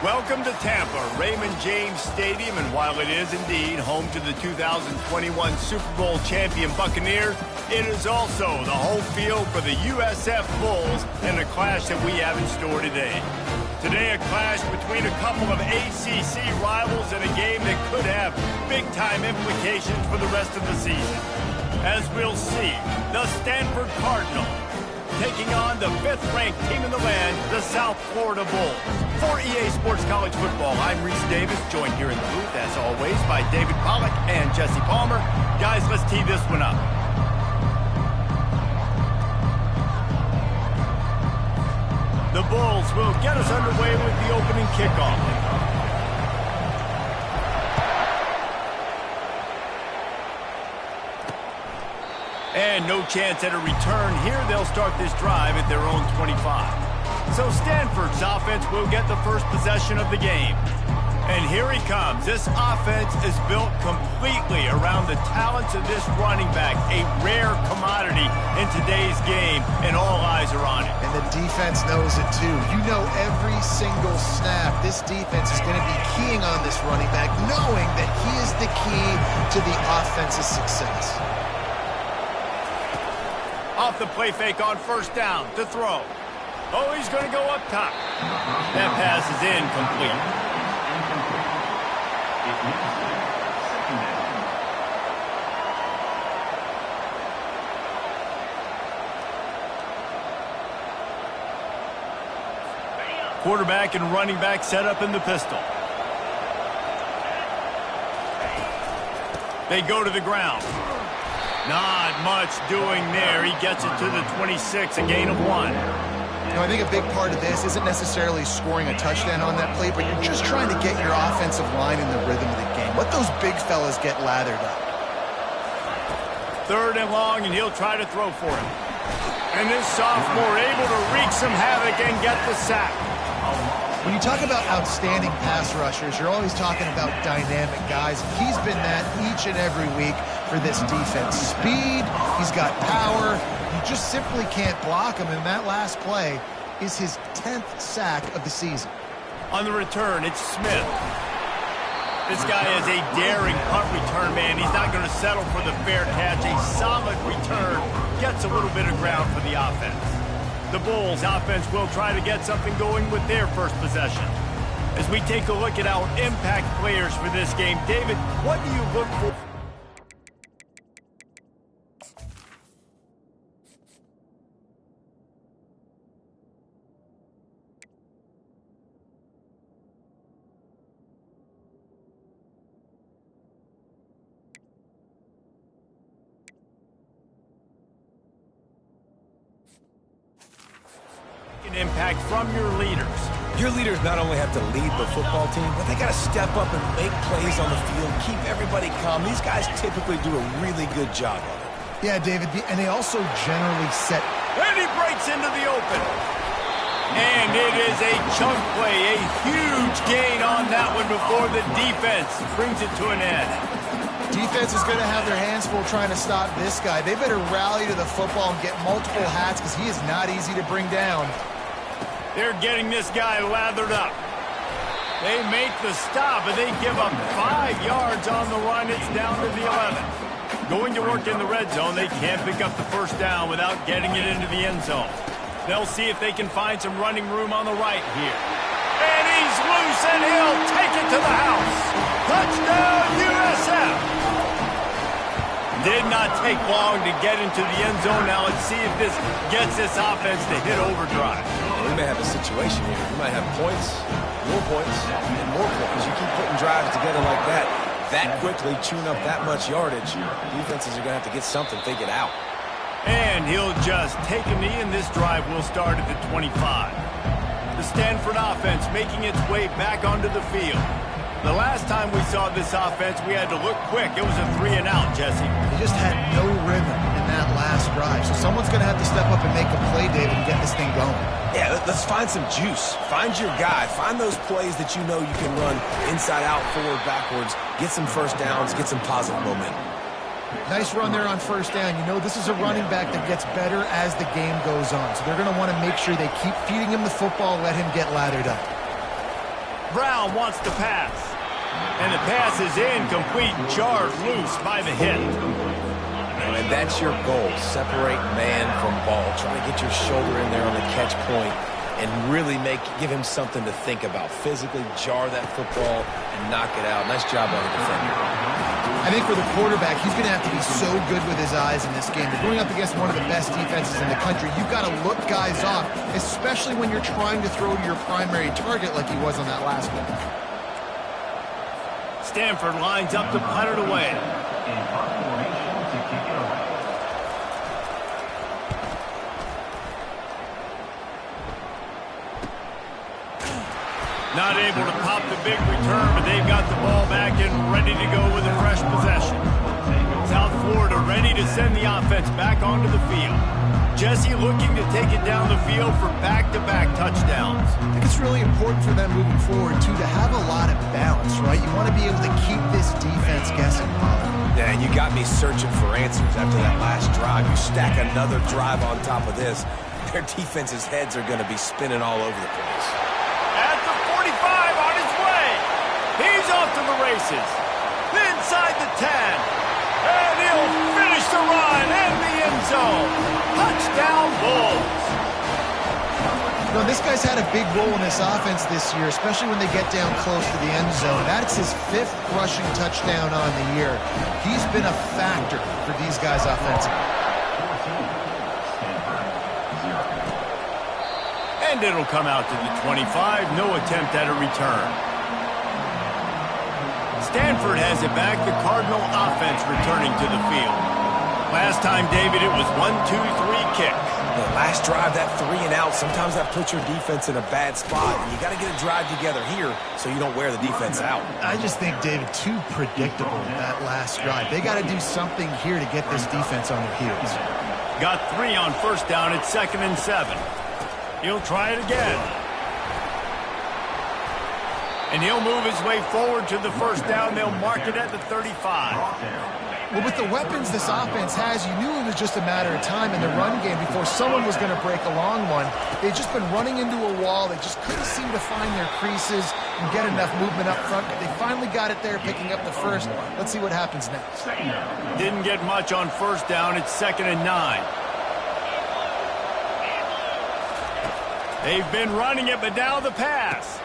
Welcome to Tampa, Raymond James Stadium, and while it is indeed home to the 2021 Super Bowl champion Buccaneers, it is also the home field for the USF Bulls and the clash that we have in store today. Today, a clash between a couple of ACC rivals in a game that could have big-time implications for the rest of the season. As we'll see, the Stanford Cardinals taking on the 5th-ranked team in the land, the South Florida Bulls. For EA Sports College Football, I'm Reese Davis, joined here in the booth, as always, by David Pollack and Jesse Palmer. Guys, let's tee this one up. The Bulls will get us underway with the opening kickoff. And no chance at a return here. They'll start this drive at their own 25. So Stanford's offense will get the first possession of the game. And here he comes. This offense is built completely around the talents of this running back, a rare commodity in today's game, and all eyes are on it. And the defense knows it too. You know every single snap, this defense is going to be keying on this running back, knowing that he is the key to the offense's success. Off the play fake on first down to throw. Oh, he's going to go up top. That pass is incomplete. Quarterback and running back set up in the pistol. They go to the ground. Not much doing there. He gets it to the 26, a gain of 1. You know, I think a big part of this isn't necessarily scoring a touchdown on that play, but you're just trying to get your offensive line in the rhythm of the game. Let those big fellas get lathered up. 3rd and long, and he'll try to throw for it. And this sophomore able to wreak some havoc and get the sack. When you talk about outstanding pass rushers, you're always talking about dynamic guys. He's been that each and every week for this defense. Speed, he's got power. You just simply can't block him, and that last play is his 10th sack of the season. On the return, it's Smith. This guy is a daring punt return man. He's not going to settle for the fair catch. A solid return gets a little bit of ground for the offense. The Bulls offense will try to get something going with their first possession. As we take a look at our impact players for this game, David, what do you look for? Impact from your leaders. Your leaders not only have to lead the football team, but they got to step up and make plays on the field, keep everybody calm. These guys typically do a really good job of it. Yeah, David, and they also generally set. And he breaks into the open. And it is a chunk play, a huge gain on that one before the defense brings it to an end. Defense is going to have their hands full trying to stop this guy. They better rally to the football and get multiple hats because he is not easy to bring down. They're getting this guy lathered up. They make the stop, and they give up 5 yards on the run. It's down to the 11. Going to work in the red zone, they can't pick up the first down without getting it into the end zone. They'll see if they can find some running room on the right here. And he's loose, and he'll take it to the house. Touchdown, USF! Did not take long to get into the end zone. Now let's see if this gets this offense to hit overdrive. We may have a situation here. We might have points, and more points. You keep putting drives together like that quickly, chewing up that much yardage. Defenses are going to have to get something figured out. And he'll just take a knee, and this drive will start at the 25. The Stanford offense making its way back onto the field. The last time we saw this offense, we had to look quick. It was a 3-and-out, Jesse. They just had no rhythm in that last drive. So someone's going to have to step up and make a play, David, and get this thing going. Yeah, let's find some juice. Find your guy. Find those plays that you know you can run inside out, forward, backwards. Get some first downs. Get some positive momentum. Nice run there on first down. You know, this is a running back that gets better as the game goes on. So they're going to want to make sure they keep feeding him the football, let him get lathered up. Brown wants to pass. And the pass is incomplete, jarred loose by the hit. And that's your goal. Separate man from ball. Try to get your shoulder in there on the catch point and really give him something to think about. Physically jar that football and knock it out. Nice job by the defender. I think for the quarterback, he's going to have to be so good with his eyes in this game. You're going up against one of the best defenses in the country. You've got to look guys off, especially when you're trying to throw to your primary target like he was on that last one. Stanford lines up to punt it away. Not able to pop the big return, but they've got the ball back and ready to go with a fresh possession. South Florida ready to send the offense back onto the field. Jesse looking to take it down the field for back-to-back touchdowns. I think it's really important for them moving forward, too, to have a lot of balance, right? You want to be able to keep this defense guessing. Yeah, and you got me searching for answers after that last drive. You stack another drive on top of this, their defense's heads are going to be spinning all over the place. At the 45 on his way. He's off to the races. Inside the 10. And he'll finish the run in the end zone. Touchdown Bulls. You know, this guy's had a big role in this offense this year, especially when they get down close to the end zone. That's his 5th rushing touchdown on the year. He's been a factor for these guys offensively. And it'll come out to the 25. No attempt at a return. Stanford has it back. The Cardinal offense returning to the field. Last time, David, it was 1-2-3 kick. The last drive, that 3 and out, sometimes that puts your defense in a bad spot. And you got to get a drive together here so you don't wear the defense out. I just think, David, too predictable that last drive. They got to do something here to get this defense on their heels. Got 3 on first down at 2nd and 7. He'll try it again. And he'll move his way forward to the first down. They'll mark it at the 35. Well, with the weapons this offense has, you knew it was just a matter of time in the run game before someone was going to break a long one. They've just been running into a wall. They just couldn't seem to find their creases and get enough movement up front. They finally got it there, picking up the first. Let's see what happens next. Didn't get much on first down. It's 2nd and 9. They've been running it, but now the pass.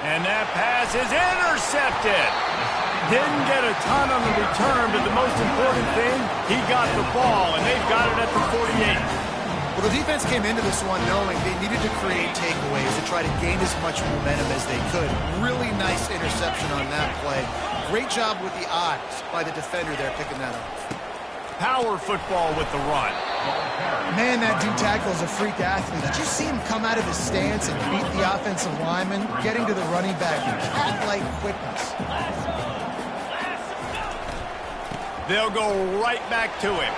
And that pass is intercepted. Didn't get a ton on the return, but the most important thing, he got the ball, and they've got it at the 48. Well, the defense came into this one knowing they needed to create takeaways to try to gain as much momentum as they could. Really nice interception on that play. Great job with the eyes by the defender there picking that up. Power football with the run. Man, that dude tackle is a freak athlete. Did you see him come out of his stance and beat the offensive lineman, getting to the running back? Cat-like quickness. They'll go right back to him.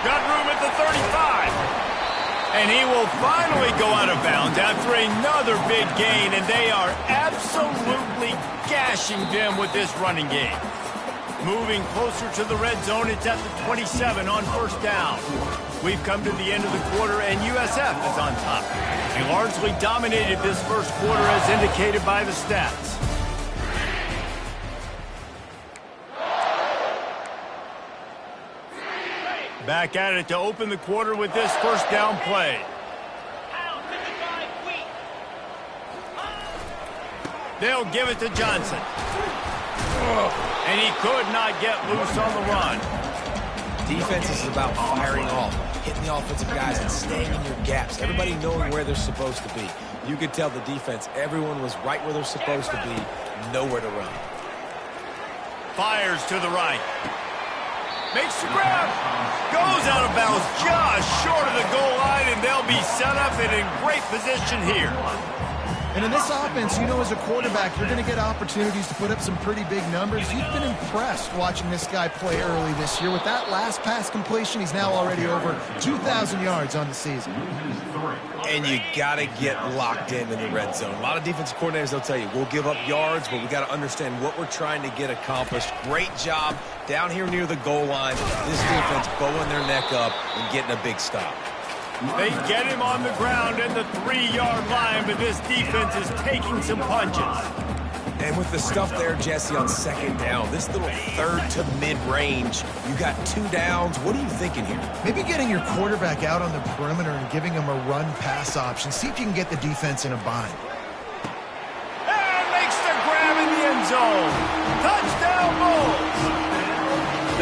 Got room at the 35. And he will finally go out of bounds after another big gain, and they are absolutely gashing them with this running game. Moving closer to the red zone, it's at the 27 on first down. We've come to the end of the quarter, and USF is on top. They largely dominated this first quarter as indicated by the stats. Back at it to open the quarter with this first down play. They'll give it to Johnson. And he could not get loose on the run. Defense is about firing off, hitting the offensive guys and staying in your gaps. Everybody knowing where they're supposed to be. You could tell the defense, everyone was right where they're supposed to be, nowhere to run. Fires to the right. Makes the grab. Goes out of bounds just short of the goal line, and they'll be set up and in great position here. And in this offense, you know, as a quarterback, you're going to get opportunities to put up some pretty big numbers. You've been impressed watching this guy play early this year. With that last pass completion, he's now already over 2,000 yards on the season. And you got to get locked in the red zone. A lot of defensive coordinators, they'll tell you, we'll give up yards, but we got to understand what we're trying to get accomplished. Great job down here near the goal line. This defense bowing their neck up and getting a big stop. They get him on the ground at the 3-yard line, but this defense is taking some punches. And with the stuff there, Jesse, on second down, this little third to mid-range, you got 2 downs. What are you thinking here? Maybe getting your quarterback out on the perimeter and giving him a run-pass option. See if you can get the defense in a bind. And makes the grab in the end zone. Touchdown, Bulls.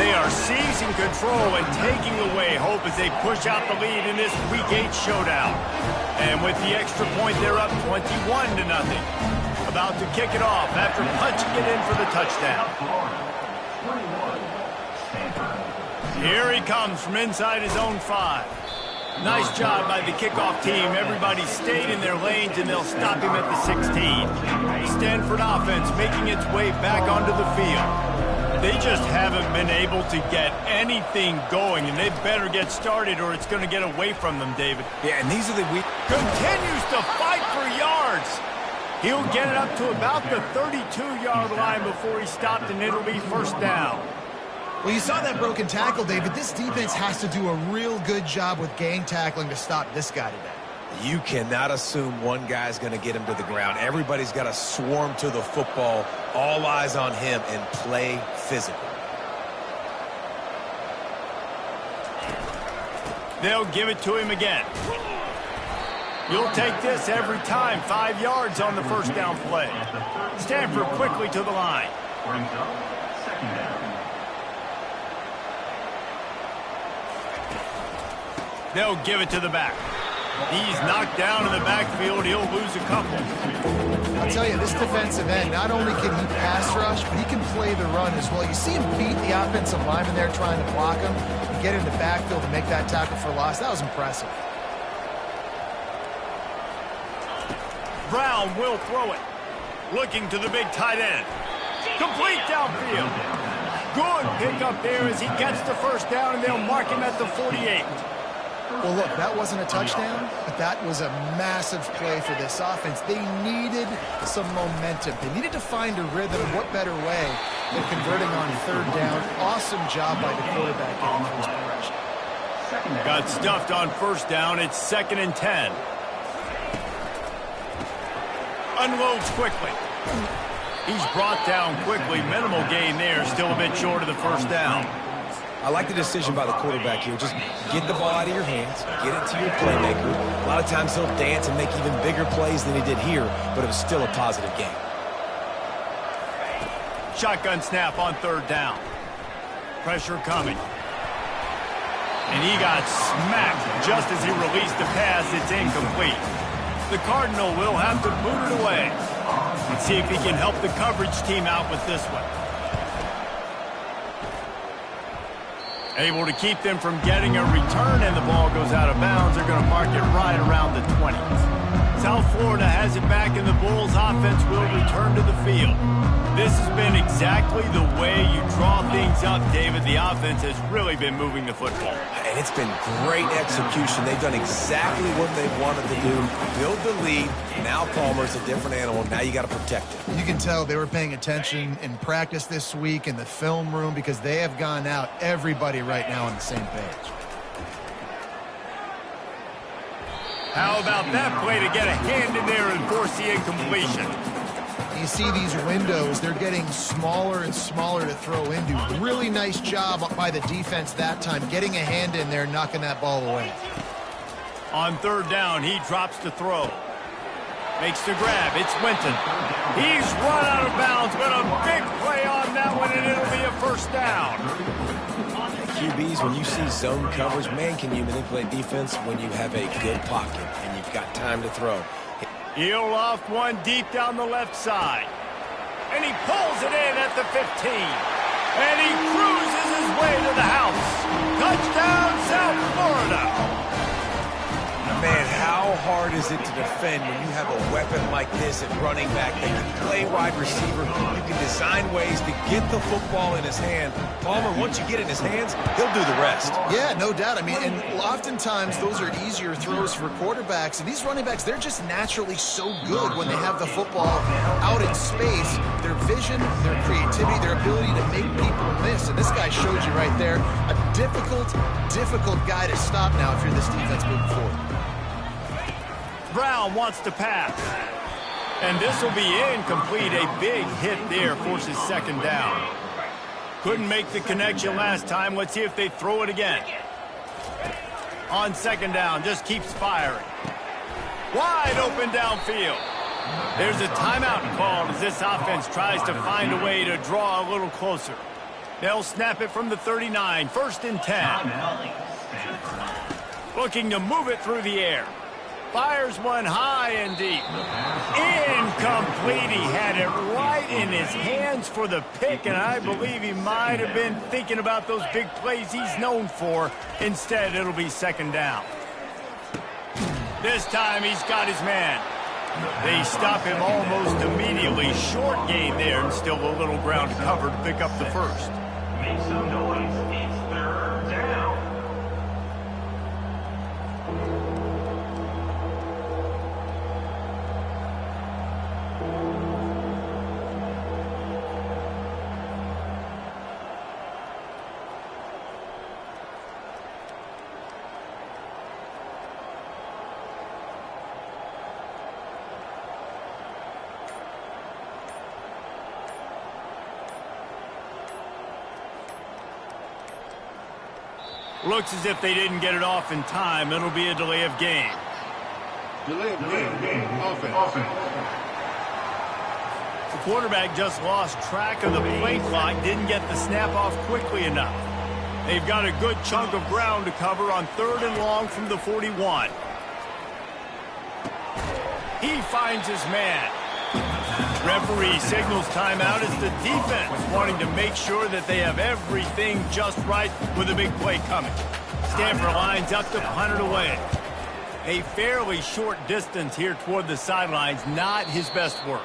They are seizing control and taking away hope as they push out the lead in this Week 8 showdown. And with the extra point, they're up 21-0. About to kick it off after punching it in for the touchdown. Here he comes from inside his own 5. Nice job by the kickoff team. Everybody stayed in their lanes, and they'll stop him at the 16. Stanford offense making its way back onto the field. They just haven't been able to get anything going, and they better get started or it's going to get away from them, David. Yeah, and these are the weak. Continues to fight for yards. He'll get it up to about the 32-yard line before he stopped, and it'll be first down. Well, you saw that broken tackle, David. This defense has to do a real good job with gang tackling to stop this guy today. You cannot assume one guy's going to get him to the ground. Everybody's got to swarm to the football, all eyes on him, and play physical. They'll give it to him again. You'll take this every time. 5 yards on the first down play. Stanford quickly to the line. They'll give it to the back. He's knocked down in the backfield. He'll lose a couple. I'll tell you, this defensive end, not only can he pass rush, but he can play the run as well. You see him beat the offensive lineman there trying to block him and get in the backfield and make that tackle for loss. That was impressive. Brown will throw it. Looking to the big tight end. Complete downfield. Good pickup there as he gets the first down, and they'll mark him at the 48. Well, look, that wasn't a touchdown, but that was a massive play for this offense. They needed some momentum. They needed to find a rhythm. What better way than converting on third down? Awesome job by the quarterback getting through his progression. Got stuffed on first down. It's 2nd and 10. Unloads quickly. He's brought down quickly. Minimal gain there. Still a bit short of the first down. I like the decision by the quarterback here. Just get the ball out of your hands, get it to your playmaker. A lot of times he'll dance and make even bigger plays than he did here, but it was still a positive game. Shotgun snap on third down. Pressure coming. And he got smacked just as he released the pass. It's incomplete. The Cardinal will have to boot it away. Let's see if he can help the coverage team out with this one. Able to keep them from getting a return, and the ball goes out of bounds. They're going to mark it right around the 20s. South Florida has it back, and the Bulls offense will return to the field. This has been exactly the way you draw things up, David. The offense has really been moving the football. And it's been great execution. They've done exactly what they wanted to do. Build the lead. Now Palmer's a different animal. Now you got to protect him. You can tell they were paying attention in practice this week in the film room because they have gone out, everybody right now on the same page. How about that play to get a hand in there and force the incompletion? You see these windows, they're getting smaller and smaller to throw into. Really nice job by the defense that time, getting a hand in there, knocking that ball away. On third down, he drops to throw. Makes the grab. It's Winton. He's run out of bounds, but a big play on that one, and it'll be a first down. QBs, when you see zone coverage, man, can you manipulate defense when you have a good pocket and you've got time to throw. He'll loft one deep down the left side. And he pulls it in at the 15. And he cruises his way to the house. Touchdown, South Florida. Man, how hard is it to defend when you have a weapon like this at running back? They can play wide receiver. You can design ways to get the football in his hand. Palmer, once you get it in his hands, he'll do the rest. Yeah, no doubt. I mean, and oftentimes those are easier throws for quarterbacks. And these running backs, they're just naturally so good when they have the football out in space. Their vision, their creativity, their ability to make people miss. And this guy showed you right there, a difficult guy to stop now if you're this defense moving forward. Brown wants to pass. And this will be incomplete. A big hit there forces second down. Couldn't make the connection last time. Let's see if they throw it again. On second down, just keeps firing. Wide open downfield. There's a timeout called as this offense tries to find a way to draw a little closer. They'll snap it from the 39, 1st and 10. Looking to move it through the air. Fires one high and deep. Incomplete. He had it right in his hands for the pick, and I believe he might have been thinking about those big plays he's known for. Instead, it'll be second down. This time, he's got his man. They stop him almost immediately. Short gain there, and still a little ground to cover to pick up the first. Make some noise. It's third down. Looks as if they didn't get it off in time. It'll be a delay of game. Delay of game. Offense. The quarterback just lost track of the play clock, didn't get the snap off quickly enough. They've got a good chunk of ground to cover on 3rd and long from the 41. He finds his man. Referee signals timeout as the defense wanting to make sure that they have everything just right with a big play coming. Stanford lines up to punt it away. A fairly short distance here toward the sidelines, not his best work.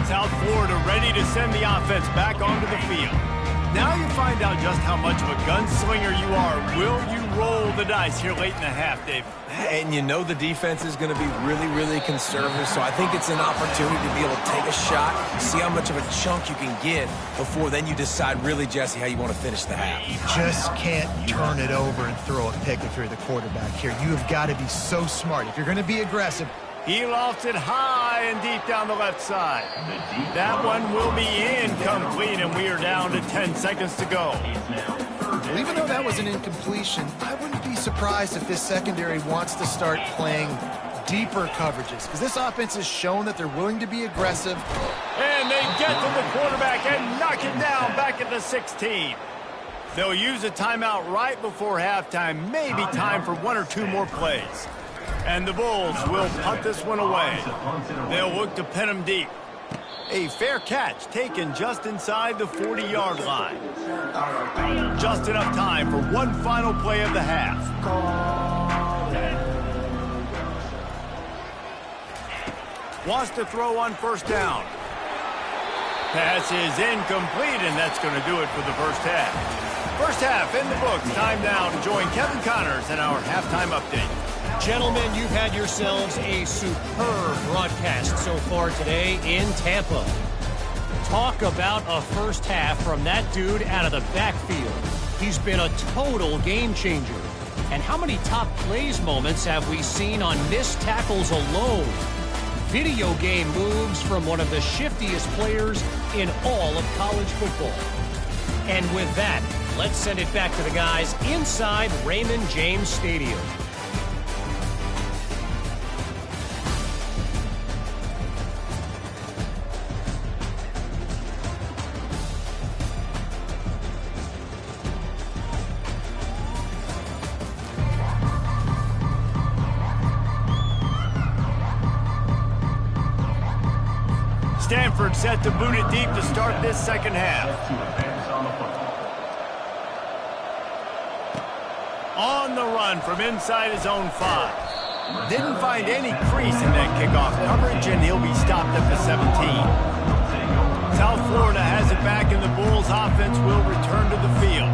South Florida ready to send the offense back onto the field. Now you find out just how much of a gunslinger you are. Will you roll the dice here late in the half, Dave? And you know the defense is going to be really, really conservative, so I think it's an opportunity to be able to take a shot, see how much of a chunk you can get before then you decide really, Jesse, how you want to finish the half. You just can't turn it over and throw a pick if you're the quarterback here. You have got to be so smart. If you're going to be aggressive, he lofts it high and deep down the left side. That one will be incomplete, and we are down to 10 seconds to go. Well, even though that was an incompletion, I wouldn't be surprised if this secondary wants to start playing deeper coverages, because this offense has shown that they're willing to be aggressive. And they get to the quarterback and knock it down back at the 16. They'll use a timeout right before halftime, maybe time for 1 or 2 more plays. And the Bulls will punt this one away. They'll look to pin him deep. A fair catch taken just inside the 40-yard line. Just enough time for one final play of the half. Wants to throw on 1st down. Pass is incomplete, and that's going to do it for the first half. First half in the books. Time now to join Kevin Connors in our halftime update. Gentlemen, you've had yourselves a superb broadcast so far today in Tampa. Talk about a first half from that dude out of the backfield. He's been a total game changer. And how many top plays moments have we seen on missed tackles alone? Video game moves from one of the shiftiest players in all of college football. And with that, let's send it back to the guys inside Raymond James Stadium. Stanford set to boot it deep to start this second half. On the run from inside his own 5. Didn't find any crease in that kickoff coverage, and he'll be stopped at the 17. South Florida has it back, and the Bulls offense will return to the field.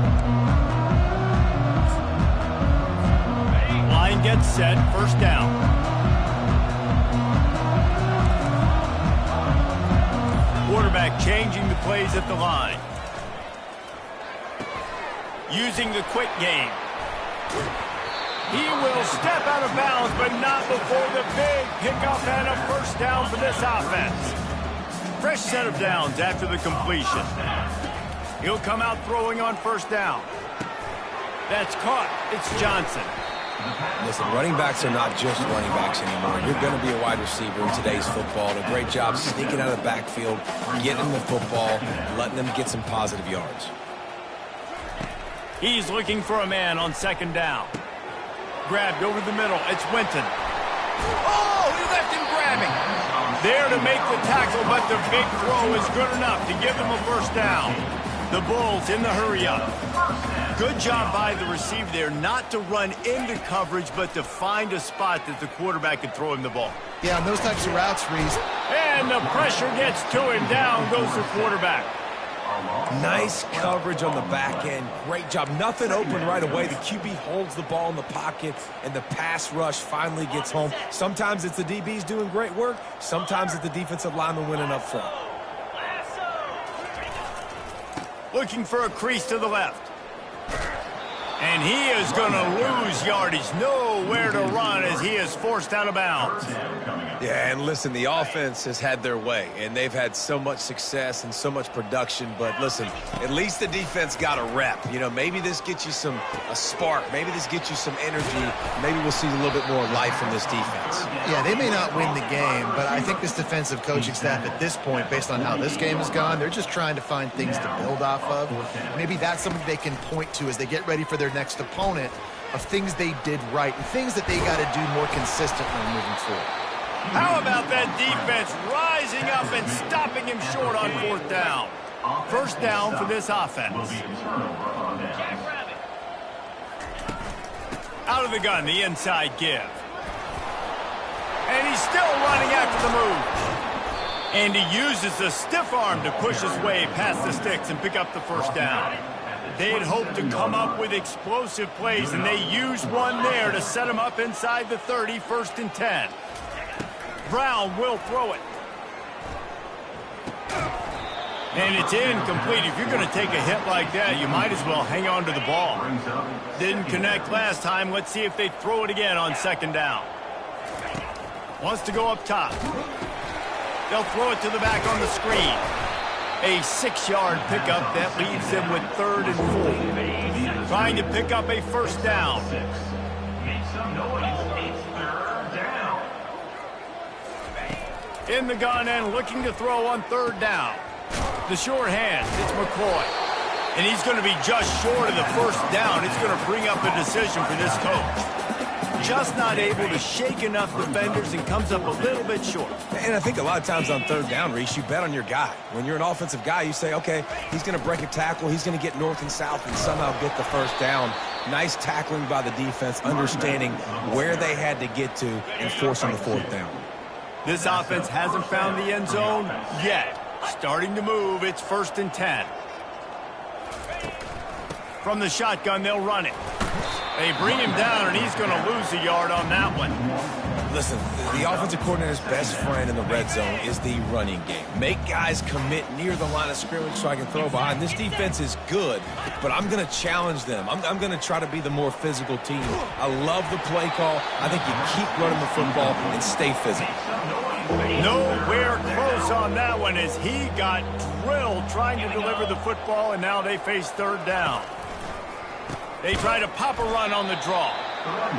Line gets set, 1st down. Quarterback changing the plays at the line. Using the quick game. He will step out of bounds, but not before the big pickup and a first down for this offense. Fresh set of downs after the completion. He'll come out throwing on first down. That's caught. It's Johnson. Listen, running backs are not just running backs anymore. You're going to be a wide receiver in today's football. And a great job sneaking out of the backfield, getting the football, letting them get some positive yards. He's looking for a man on second down. Grabbed over the middle. It's Winton. Oh, he left him grabbing. There to make the tackle, but the big throw is good enough to give them a first down. The Bulls in the hurry-up. Good job by the receiver there not to run into coverage, but to find a spot that the quarterback can throw him the ball. Yeah, on those types of routes, Reese. And the pressure gets to him. Down goes the quarterback. Nice coverage on the back end. Great job. Nothing open right away. The QB holds the ball in the pocket, and the pass rush finally gets home. Sometimes it's the DBs doing great work. Sometimes it's the defensive lineman winning up front. Looking for a crease to the left. And he is going to lose yardage. Nowhere to run as he is forced out of bounds. Yeah, and listen, the offense has had their way, and they've had so much success and so much production. But listen, at least the defense got a rep. You know, maybe this gets you a spark. Maybe this gets you some energy. Maybe we'll see a little bit more life from this defense. Yeah, they may not win the game, but I think this defensive coaching staff at this point, based on how this game has gone, they're just trying to find things to build off of. Maybe that's something they can point to as they get ready for their next opponent, of things they did right and things that they got to do more consistently moving forward. How about that defense rising up and stopping him short on fourth down? First down for this offense. Out of the gun, the inside give. And he's still running after the move. And he uses the stiff arm to push his way past the sticks and pick up the first down. They had hoped to come up with explosive plays, and they used one there to set him up inside the 30, 1st and 10. Brown will throw it. And it's incomplete. If you're going to take a hit like that, you might as well hang on to the ball. Didn't connect last time. Let's see if they throw it again on second down. Wants to go up top. They'll throw it to the back on the screen. A 6-yard pickup that leaves them with 3rd and 4. Trying to pick up a first down. Make some noise. It's third down. In the gun and looking to throw on 3rd down. The short hand, it's McCoy. And he's going to be just short of the first down. It's going to bring up a decision for this coach. Just not able to shake enough defenders and comes up a little bit short. And I think a lot of times on 3rd down, Reese, you bet on your guy. When you're an offensive guy, you say, okay, he's going to break a tackle, he's going to get north and south and somehow get the first down. Nice tackling by the defense, understanding where they had to get to and forcing the 4th down. This offense hasn't found the end zone yet. Starting to move, it's 1st and 10. From the shotgun, they'll run it. They bring him down, and he's going to lose a yard on that one. Listen, the offensive coordinator's best friend in the red zone is the running game. Make guys commit near the line of scrimmage so I can throw behind. This defense is good, but I'm going to challenge them. I'm going to try to be the more physical team. I love the play call. I think you keep running the football and stay physical. Nowhere close on that one as he got drilled trying to deliver the football, and now they face 3rd down. They try to pop a run on the draw.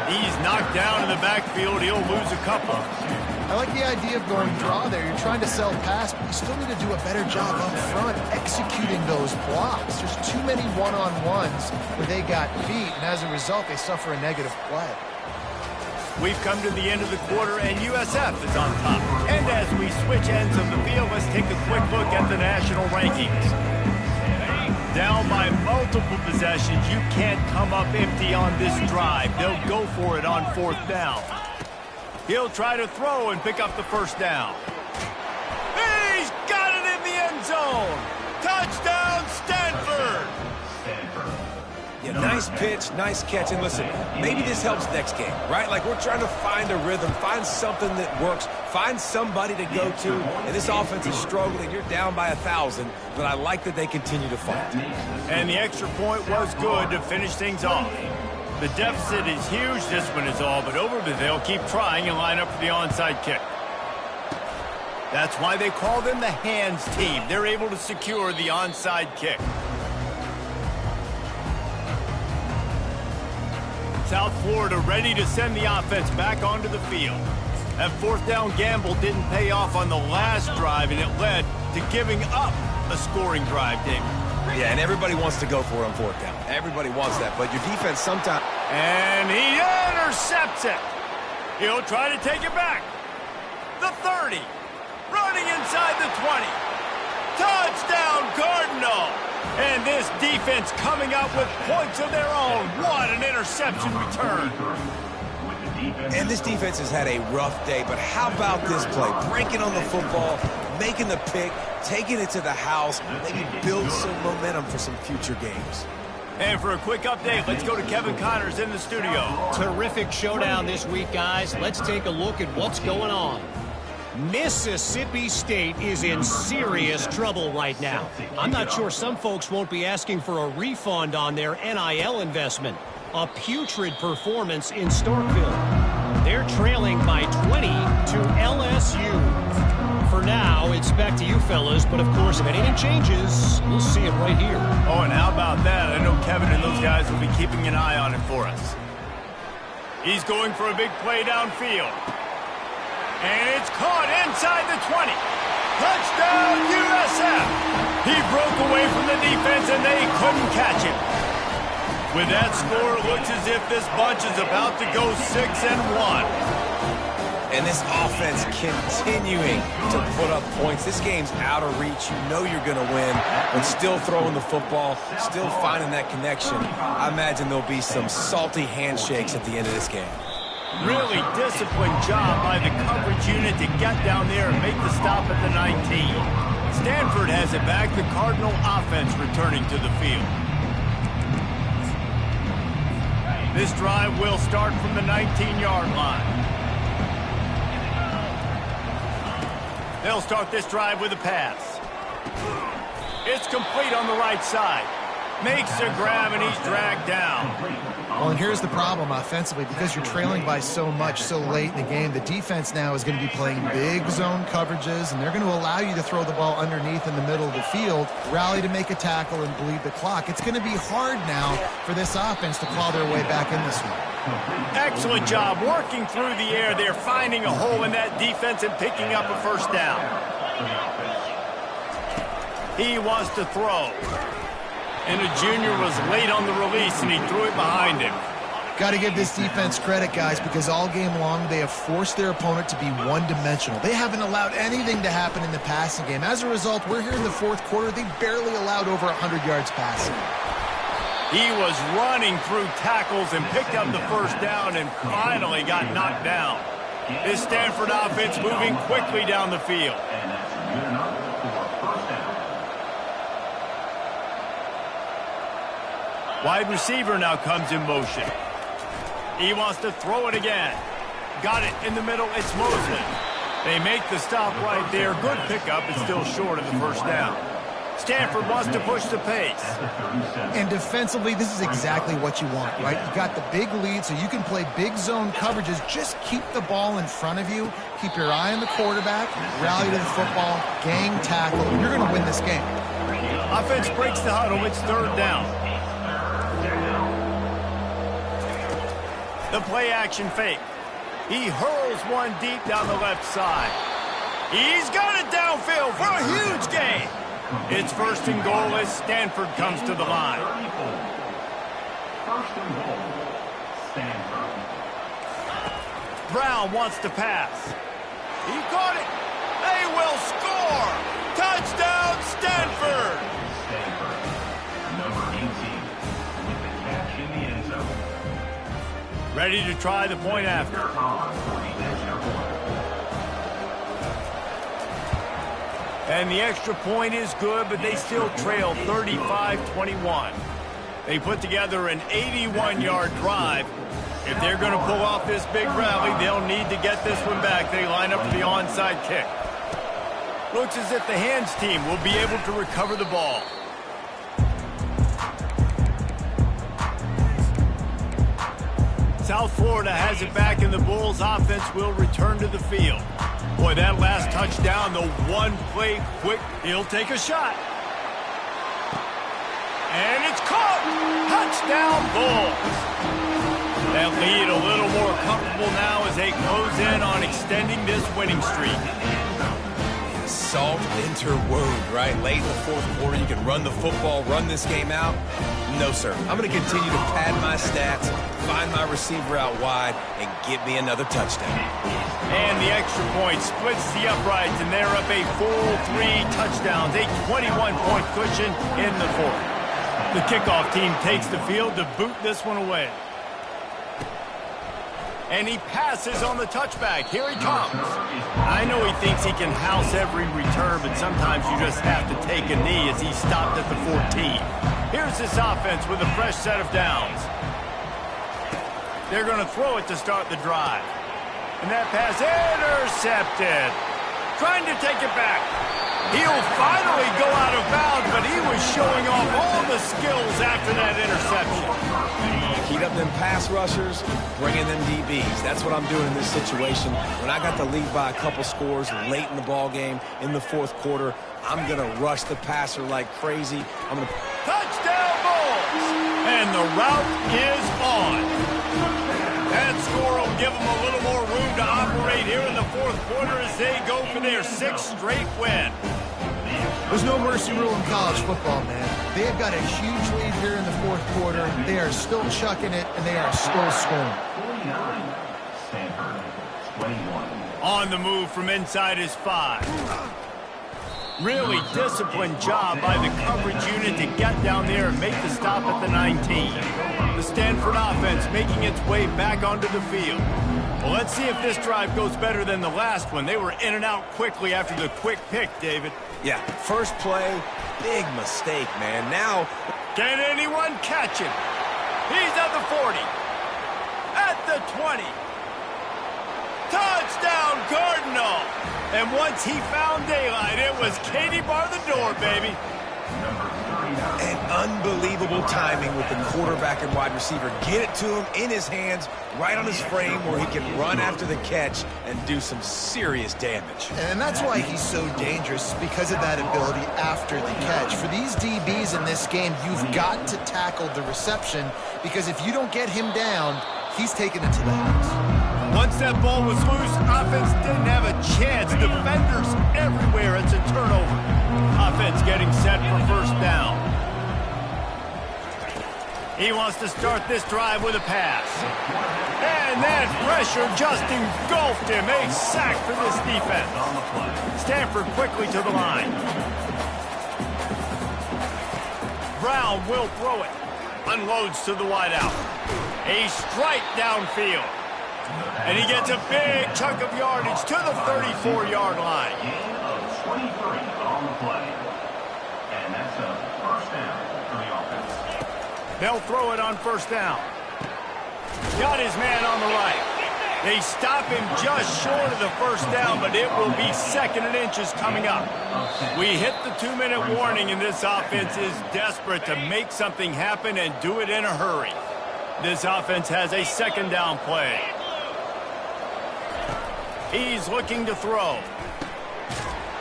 He's knocked down in the backfield. He'll lose a couple. I like the idea of going draw there. You're trying to sell pass, but you still need to do a better job up front executing those blocks. There's too many one-on-ones where they got beat, and as a result, they suffer a negative play. We've come to the end of the quarter, and USF is on top. And as we switch ends of the field, let's take a quick look at the national rankings. Down by multiple possessions, you can't come up empty on this drive. They'll go for it on 4th down. He'll try to throw and pick up the first down. He's got it in the end zone. Touchdown, Stanford. Yeah, nice pitch, nice catch. And listen, maybe this helps next game, right? Like we're trying to find a rhythm, find something that works, find somebody to go to. And this offense is struggling. You're down by 1,000, but I like that they continue to fight. And the extra point was good to finish things off. The deficit is huge, this one is all but over, but they'll keep trying and line up for the onside kick. That's why they call them the hands team. They're able to secure the onside kick. South Florida ready to send the offense back onto the field. That fourth down gamble didn't pay off on the last drive, and it led to giving up a scoring drive, David. Yeah, and everybody wants to go for it on fourth down. Everybody wants that, but your defense sometimes... And he intercepts it. He'll try to take it back. The 30. Running inside the 20. Touchdown, Cardinal. And this defense coming up with points of their own. What an interception return. And this defense has had a rough day, but how about this play? Breaking on the football, making the pick, taking it to the house, maybe build some momentum for some future games. And for a quick update, let's go to Kevin Connors in the studio. Terrific showdown this week, guys. Let's take a look at what's going on. Mississippi State is in serious trouble right now. I'm not sure some folks won't be asking for a refund on their NIL investment. A putrid performance in Starkville. They're trailing by 20 to LSU. For now, it's back to you fellas, but of course, if anything changes, we'll see it right here. Oh, and how about that? I know Kevin and those guys will be keeping an eye on it for us. He's going for a big play downfield. And it's caught inside the 20. Touchdown, USF! He broke away from the defense, and they couldn't catch him. With that score, it looks as if this bunch is about to go 6-1. And this offense continuing to put up points. This game's out of reach. You know you're going to win, but still throwing the football, still finding that connection. I imagine there'll be some salty handshakes at the end of this game. Really disciplined job by the coverage unit to get down there and make the stop at the 19. Stanford has it back. The Cardinal offense returning to the field. This drive will start from the 19-yard line. They'll start this drive with a pass. It's complete on the right side. Makes a grab, and he's dragged down. Well, and here's the problem offensively. Because you're trailing by so much so late in the game, the defense now is going to be playing big zone coverages, and they're going to allow you to throw the ball underneath in the middle of the field, rally to make a tackle, and bleed the clock. It's going to be hard now for this offense to claw their way back in this one. Excellent job working through the air. They're finding a hole in that defense and picking up a first down. He wants to throw. And the junior was late on the release, and he threw it behind him. Got to give this defense credit, guys, because all game long they have forced their opponent to be one-dimensional. They haven't allowed anything to happen in the passing game. As a result, we're here in the fourth quarter. They barely allowed over 100 yards passing. He was running through tackles and picked up the first down and finally got knocked down. This Stanford offense moving quickly down the field. Wide receiver now comes in motion. He wants to throw it again. Got it in the middle. It's Mosley. They make the stop right there. Good pickup. It's still short of the first down. Stanford wants to push the pace. And defensively, this is exactly what you want, right? You got the big lead, so you can play big zone coverages. Just keep the ball in front of you. Keep your eye on the quarterback. Rally to the football. Gang tackle. You're going to win this game. Offense breaks the huddle. It's third down. The play action fake. He hurls one deep down the left side. He's got it downfield for a huge gain. It's first and goal as Stanford comes to the line. First and goal, Stanford. Brown wants to pass. He caught it. They will score. Touchdown, Stanford. Stanford, number 18, with the catch in the end zone. Ready to try the point after. And the extra point is good, but they still trail 35-21. They put together an 81-yard drive. If they're going to pull off this big rally, they'll need to get this one back. They line up for the onside kick. Looks as if the hands team will be able to recover the ball. South Florida has it back, and the Bulls offense will return to the field. Boy, that last touchdown, the one play quick, he'll take a shot. And it's caught! Touchdown, Bulls! That lead a little more comfortable now as they close in on extending this winning streak. Salt interwove, right? Late in the fourth quarter, you can run the football, run this game out. No, sir. I'm going to continue to pad my stats, find my receiver out wide, and get me another touchdown. And the extra point splits the uprights, and they're up a full 3 touchdowns, a 21-point cushion in the fourth. The kickoff team takes the field to boot this one away. And he passes on the touchback. Here he comes. I know he thinks he can house every return, but sometimes you just have to take a knee as he stopped at the 14. Here's this offense with a fresh set of downs. They're going to throw it to start the drive. And that pass intercepted. Trying to take it back. He'll finally go out of bounds, but he was showing off all the skills after that interception. Heat up them pass rushers, bring in them DBs. That's what I'm doing in this situation. When I got the lead by a couple scores late in the ball game, in the fourth quarter, I'm going to rush the passer like crazy. I'm going to... Touchdown, Bulls! And the route is on. That score will give them a little more room to operate here in the fourth quarter as they go for their 6th straight win. There's no mercy rule in college football, man. They've got a huge lead here in the fourth quarter. They are still chucking it, and they are still scoring. 49, Stanford, 21. On the move from inside his 5. Really disciplined job by the coverage unit to get down there and make the stop at the 19. The Stanford offense making its way back onto the field. Well, let's see if this drive goes better than the last one. They were in and out quickly after the quick pick, David. Yeah, first play, big mistake, man. Now, can anyone catch him? He's at the 40. At the 20. Touchdown, Cardinal! And once he found daylight, it was Katie bar the door, baby. And unbelievable timing with the quarterback and wide receiver. Get it to him in his hands, right on his frame where he can run after the catch and do some serious damage. And that's why he's so dangerous, because of that ability after the catch. For these DBs in this game, you've got to tackle the reception, because if you don't get him down, he's taking it to the house. Once that ball was loose, offense didn't have a chance. Defenders everywhere. It's a turnover. Offense getting set for first down. He wants to start this drive with a pass. And that pressure just engulfed him. A sack for this defense. Stanford quickly to the line. Brown will throw it. Unloads to the wideout. A strike downfield. And he gets a big chunk of yardage to the 34-yard line. Gain of 23 on the play. And that's a first down for the offense. They'll throw it on first down. Got his man on the right. They stop him just short of the first down, but it will be 2nd and inches coming up. We hit the 2-minute warning, and this offense is desperate to make something happen and do it in a hurry. This offense has a 2nd down play. He's looking to throw.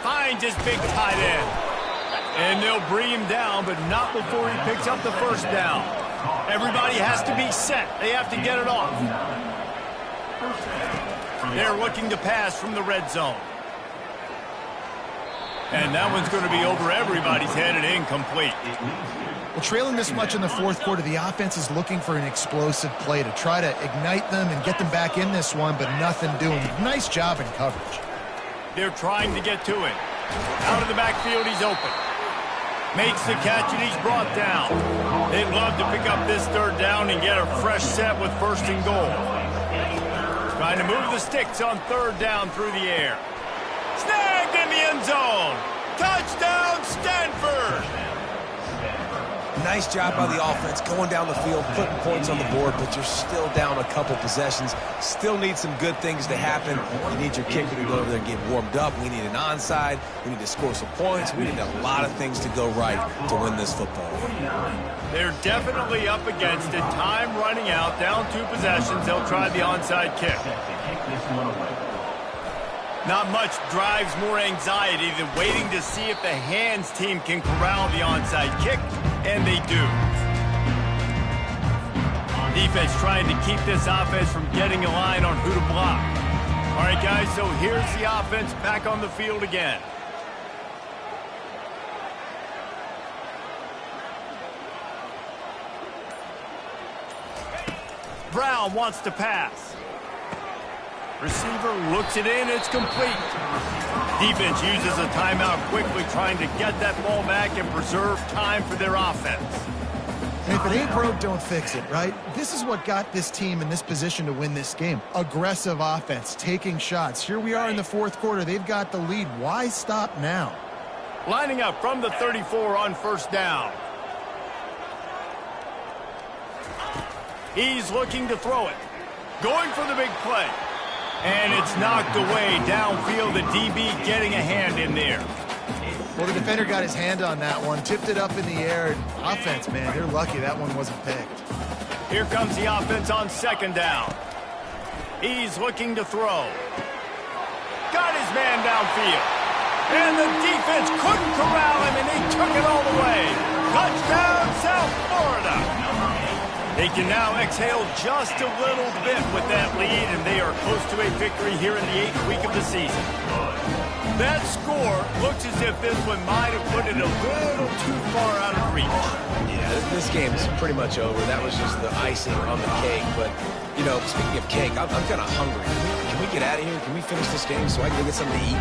Finds his big tight end. And they'll bring him down, but not before he picks up the first down. Everybody has to be set. They have to get it off. They're looking to pass from the red zone. And that one's going to be over everybody's head and incomplete. Well, trailing this much in the fourth quarter, the offense is looking for an explosive play to try to ignite them and get them back in this one, but nothing doing. Nice job in coverage. They're trying to get to it. Out of the backfield, he's open. Makes the catch, and he's brought down. They'd love to pick up this 3rd down and get a fresh set with 1st and goal. Trying to move the sticks on 3rd down through the air. Snagged in the end zone. Touchdown, Stanford! Nice job by the offense going down the field, putting points on the board, but you're still down a couple possessions. Still need some good things to happen. You need your kicker to go over there and get warmed up. We need an onside. We need to score some points. We need a lot of things to go right to win this football game. They're definitely up against it. Time running out, down 2 possessions. They'll try the onside kick. Not much drives more anxiety than waiting to see if the hands team can corral the onside kick, and they do. Defense trying to keep this offense from getting a line on who to block. All right, guys, so here's the offense back on the field again. Brown wants to pass. Receiver looks it in. It's complete. Defense uses a timeout quickly, trying to get that ball back and preserve time for their offense. And if it ain't broke, don't fix it, right? This is what got this team in this position to win this game. Aggressive offense, taking shots. Here we are in the 4th quarter. They've got the lead. Why stop now? Lining up from the 34 on first down. He's looking to throw it. Going for the big play. And it's knocked away downfield. The DB getting a hand in there. Well, the defender got his hand on that one, tipped it up in the air. Offense, man, they're lucky that one wasn't picked. Here comes the offense on second down. He's looking to throw. Got his man downfield. And the defense couldn't corral him, and he took it all the way. Touchdown, South Florida. They can now exhale just a little bit with that lead, and they are close to a victory here in the 8th week of the season. That score looks as if this one might have put it a little too far out of reach. Yeah, this game's pretty much over. That was just the icing on the cake. But, you know, speaking of cake, I'm kind of hungry. Can we get out of here? Can we finish this game so I can go get something to eat?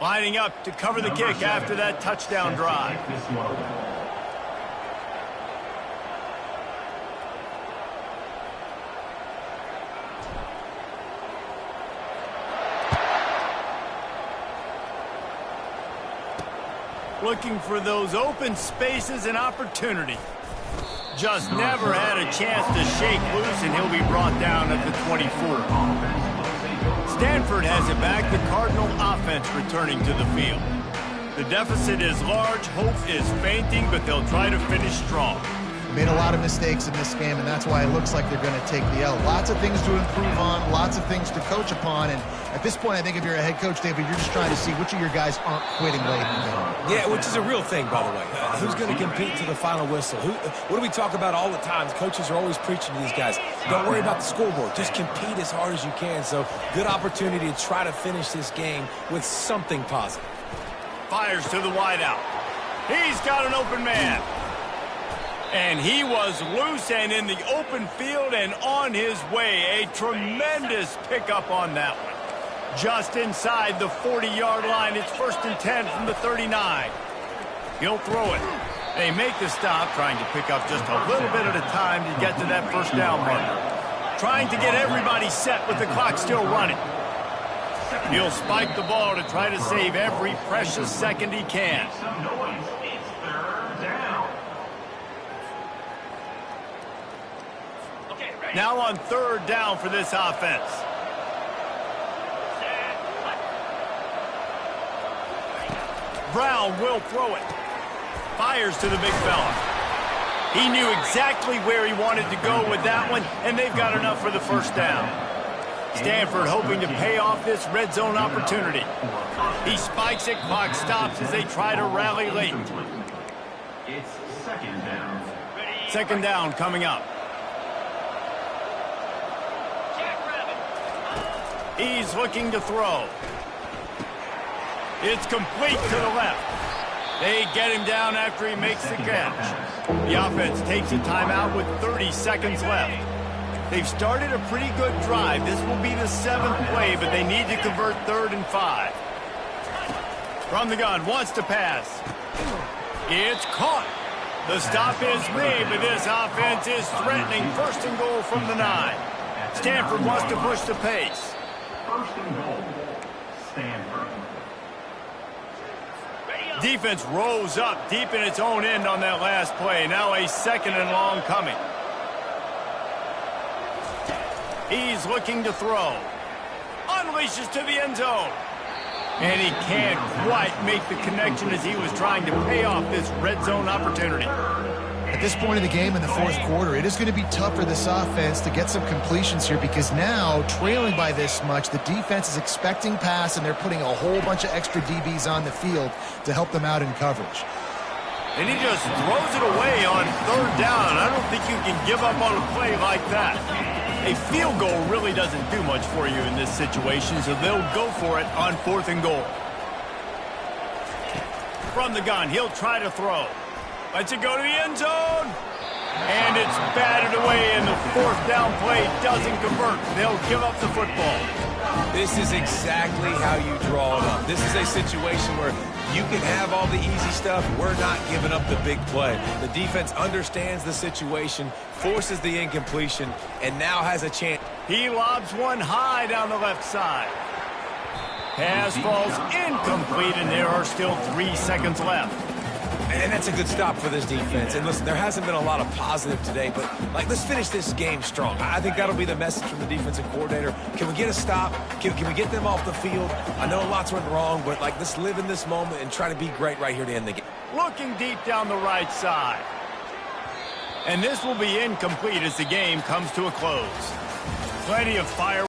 Lining up to cover the kick after that touchdown drive. Looking for those open spaces and opportunity. Just never had a chance to shake loose, and he'll be brought down at the 24. Stanford has it back. The Cardinal offense returning to the field. The deficit is large. Hope is fainting, but they'll try to finish strong. Made a lot of mistakes in this game, and that's why it looks like they're going to take the L. Lots of things to improve on, lots of things to coach upon, and at this point, I think if you're a head coach, David, you're just trying to see which of your guys aren't quitting late in the game. Yeah, which is a real thing, by the way. Who's going to compete to the final whistle? What do we talk about all the time? Coaches are always preaching to these guys. Don't worry about the scoreboard. Just compete as hard as you can. So, good opportunity to try to finish this game with something positive. Fires to the wideout. He's got an open man. And he was loose and in the open field and on his way. A tremendous pickup on that one. Just inside the 40-yard line. It's 1st and 10 from the 39. He'll throw it. They make the stop, trying to pick up just a little bit at a time to get to that first down marker. Trying to get everybody set with the clock still running. He'll spike the ball to try to save every precious second he can. Now on 3rd down for this offense. Brown will throw it. Fires to the big fella. He knew exactly where he wanted to go with that one, and they've got enough for the first down. Stanford hoping to pay off this red zone opportunity. He spikes it, clock stops as they try to rally late. It's 2nd down. 2nd down coming up. He's looking to throw. It's complete to the left. They get him down after he makes the catch. The offense takes a timeout with 30 seconds left. They've started a pretty good drive. This will be the 7th play, but they need to convert 3rd and 5. From the gun, wants to pass. It's caught. The stop is made, but this offense is threatening 1st and goal from the 9. Stanford wants to push the pace. 1st and goal. Stanford. Defense rose up deep in its own end on that last play. Now a 2nd and long coming. He's looking to throw. Unleashes to the end zone. And he can't quite make the connection as he was trying to pay off this red zone opportunity. At this point of the game in the fourth quarter, it is going to be tough for this offense to get some completions here because now, trailing by this much, the defense is expecting pass, and they're putting a whole bunch of extra DBs on the field to help them out in coverage. And he just throws it away on 3rd down. I don't think you can give up on a play like that. A field goal really doesn't do much for you in this situation, so they'll go for it on 4th and goal. From the gun, he'll try to throw. Lets it go to the end zone. And it's batted away, and the 4th down play doesn't convert. They'll give up the football. This is exactly how you draw it up. This is a situation where you can have all the easy stuff. We're not giving up the big play. The defense understands the situation, forces the incompletion, and now has a chance. He lobs one high down the left side. Pass falls incomplete, and there are still 3 seconds left. And that's a good stop for this defense. And listen, there hasn't been a lot of positive today, but let's finish this game strong. I think that'll be the message from the defensive coordinator. Can we get a stop? Can we get them off the field? I know lots went wrong, but let's live in this moment and try to be great right here to end the game. Looking deep down the right side. And this will be incomplete as the game comes to a close. Plenty of fire.